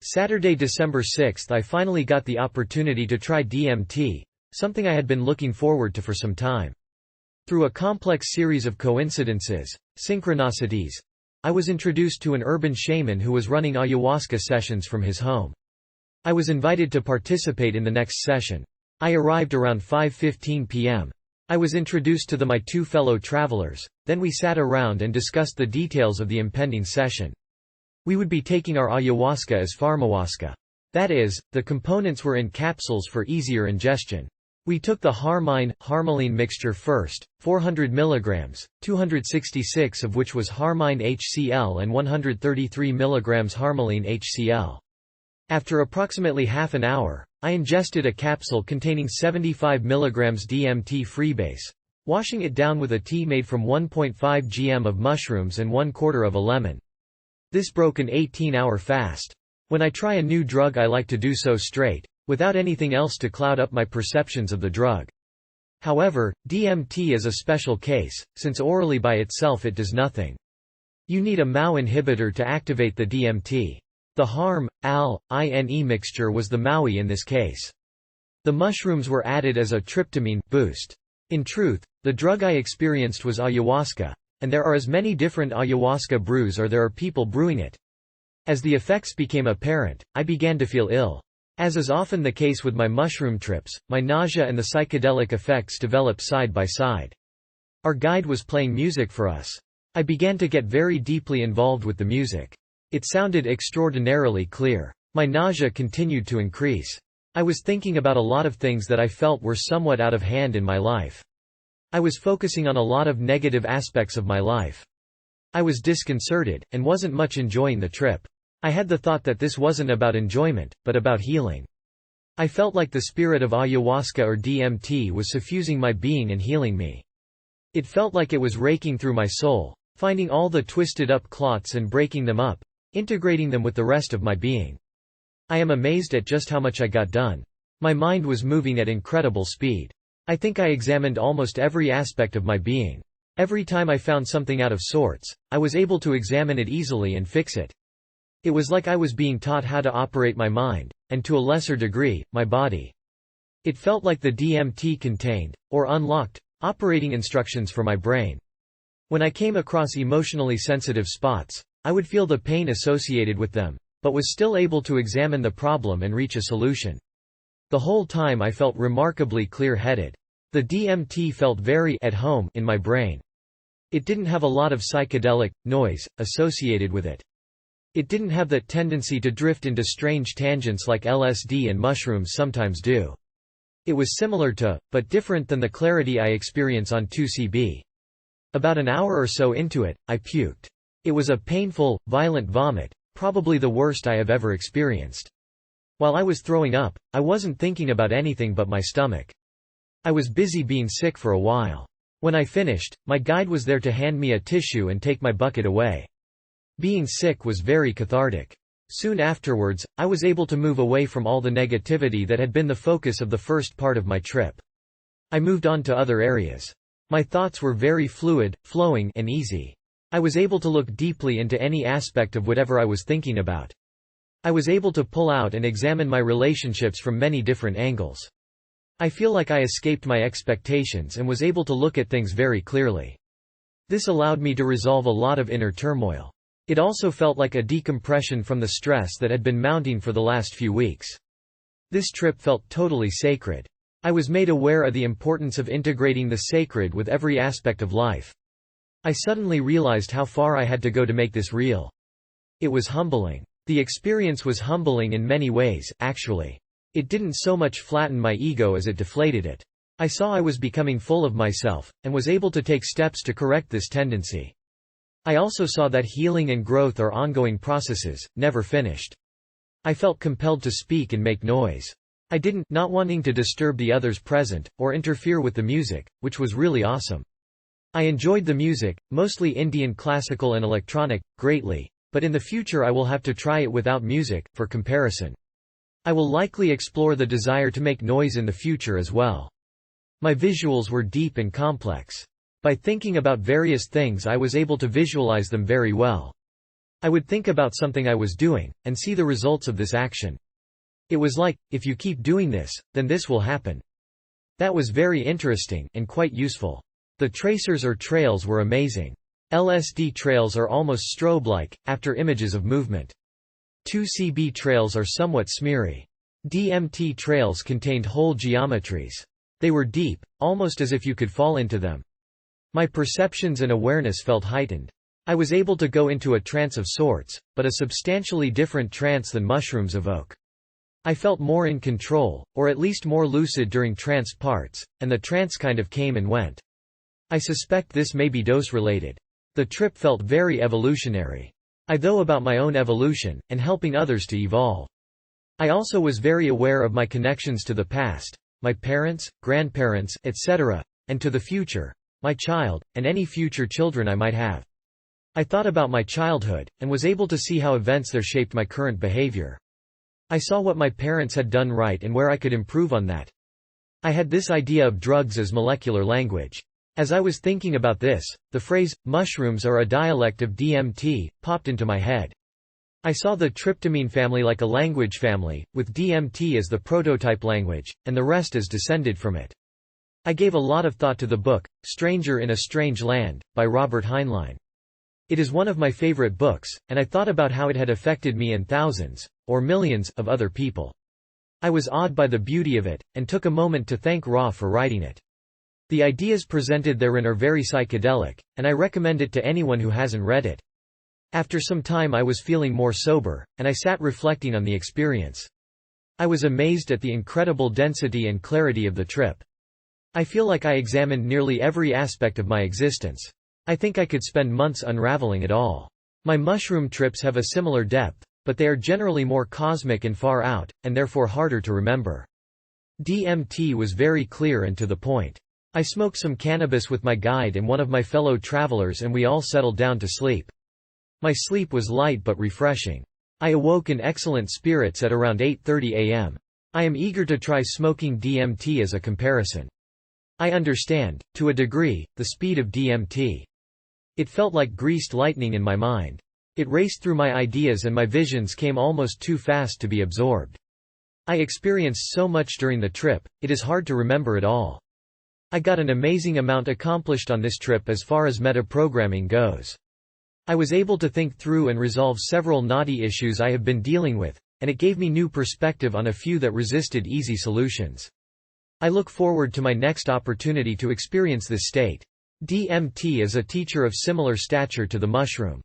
Saturday, December 6 I finally got the opportunity to try DMT, something I had been looking forward to for some time. Through a complex series of coincidences, synchronicities, I was introduced to an urban shaman who was running ayahuasca sessions from his home. I was invited to participate in the next session. I arrived around 5:15 p.m. I was introduced to my two fellow travelers, then we sat around and discussed the details of the impending session. We would be taking our ayahuasca as Pharmahuasca. That is, the components were in capsules for easier ingestion. We took the harmine mixture first, 400 mg, 266 of which was harmine HCl and 133 mg harmaline HCl. After approximately half an hour, I ingested a capsule containing 75 mg DMT freebase, washing it down with a tea made from 1.5 gm of mushrooms and 1/4 of a lemon. This broke an 18-hour fast. When I try a new drug I like to do so straight, without anything else to cloud up my perceptions of the drug. However, DMT is a special case, since orally by itself it does nothing. You need a MAO inhibitor to activate the DMT. The harm-al-ine mixture was the MAOI in this case. The mushrooms were added as a tryptamine boost. In truth, the drug I experienced was ayahuasca, and there are as many different ayahuasca brews as there are people brewing it. As the effects became apparent, I began to feel ill. As is often the case with my mushroom trips, my nausea and the psychedelic effects developed side by side. Our guide was playing music for us. I began to get very deeply involved with the music. It sounded extraordinarily clear. My nausea continued to increase. I was thinking about a lot of things that I felt were somewhat out of hand in my life. I was focusing on a lot of negative aspects of my life. I was disconcerted, and wasn't much enjoying the trip. I had the thought that this wasn't about enjoyment, but about healing. I felt like the spirit of ayahuasca or DMT was suffusing my being and healing me. It felt like it was raking through my soul, finding all the twisted up clots and breaking them up, integrating them with the rest of my being. I am amazed at just how much I got done. My mind was moving at incredible speed. I think I examined almost every aspect of my being. Every time I found something out of sorts, I was able to examine it easily and fix it. It was like I was being taught how to operate my mind, and to a lesser degree, my body. It felt like the DMT contained, or unlocked, operating instructions for my brain. When I came across emotionally sensitive spots, I would feel the pain associated with them, but was still able to examine the problem and reach a solution. The whole time I felt remarkably clear-headed. The DMT felt very at home in my brain. It didn't have a lot of psychedelic noise associated with it. It didn't have that tendency to drift into strange tangents like LSD and mushrooms sometimes do. It was similar to, but different than the clarity I experience on 2CB. About an hour or so into it, I puked. It was a painful, violent vomit, probably the worst I have ever experienced. While I was throwing up, I wasn't thinking about anything but my stomach. I was busy being sick for a while. When I finished, my guide was there to hand me a tissue and take my bucket away. Being sick was very cathartic. Soon afterwards, I was able to move away from all the negativity that had been the focus of the first part of my trip. I moved on to other areas. My thoughts were very fluid, flowing, and easy. I was able to look deeply into any aspect of whatever I was thinking about. I was able to pull out and examine my relationships from many different angles. I feel like I escaped my expectations and was able to look at things very clearly. This allowed me to resolve a lot of inner turmoil. It also felt like a decompression from the stress that had been mounting for the last few weeks. This trip felt totally sacred. I was made aware of the importance of integrating the sacred with every aspect of life. I suddenly realized how far I had to go to make this real. It was humbling. The experience was humbling in many ways, actually. It didn't so much flatten my ego as it deflated it. I saw I was becoming full of myself, and was able to take steps to correct this tendency. I also saw that healing and growth are ongoing processes, never finished. I felt compelled to speak and make noise. I didn't, not wanting to disturb the others present, or interfere with the music, which was really awesome. I enjoyed the music, mostly Indian classical and electronic, greatly. But in the future I will have to try it without music, for comparison. I will likely explore the desire to make noise in the future as well. My visuals were deep and complex. By thinking about various things I was able to visualize them very well. I would think about something I was doing, and see the results of this action. It was like, if you keep doing this, then this will happen. That was very interesting, and quite useful. The tracers or trails were amazing. LSD trails are almost strobe-like, after images of movement. 2CB trails are somewhat smeary. DMT trails contained whole geometries. They were deep, almost as if you could fall into them. My perceptions and awareness felt heightened. I was able to go into a trance of sorts, but a substantially different trance than mushrooms evoke. I felt more in control, or at least more lucid during trance parts, and the trance kind of came and went. I suspect this may be dose-related. The trip felt very evolutionary. I thought about my own evolution, and helping others to evolve. I also was very aware of my connections to the past, my parents, grandparents, etc., and to the future, my child, and any future children I might have. I thought about my childhood, and was able to see how events there shaped my current behavior. I saw what my parents had done right and where I could improve on that. I had this idea of drugs as molecular language. As I was thinking about this, the phrase, mushrooms are a dialect of DMT, popped into my head. I saw the tryptamine family like a language family, with DMT as the prototype language, and the rest as descended from it. I gave a lot of thought to the book, Stranger in a Strange Land, by Robert Heinlein. It is one of my favorite books, and I thought about how it had affected me and thousands, or millions, of other people. I was awed by the beauty of it, and took a moment to thank Ra for writing it. The ideas presented therein are very psychedelic, and I recommend it to anyone who hasn't read it. After some time I was feeling more sober, and I sat reflecting on the experience. I was amazed at the incredible density and clarity of the trip. I feel like I examined nearly every aspect of my existence. I think I could spend months unraveling it all. My mushroom trips have a similar depth, but they are generally more cosmic and far out, and therefore harder to remember. DMT was very clear and to the point. I smoked some cannabis with my guide and one of my fellow travelers and we all settled down to sleep. My sleep was light but refreshing. I awoke in excellent spirits at around 8:30 a.m. I am eager to try smoking DMT as a comparison. I understand, to a degree, the speed of DMT. It felt like greased lightning in my mind. It raced through my ideas and my visions came almost too fast to be absorbed. I experienced so much during the trip, it is hard to remember it all. I got an amazing amount accomplished on this trip as far as metaprogramming goes. I was able to think through and resolve several knotty issues I have been dealing with, and it gave me new perspective on a few that resisted easy solutions. I look forward to my next opportunity to experience this state. DMT is a teacher of similar stature to the mushroom.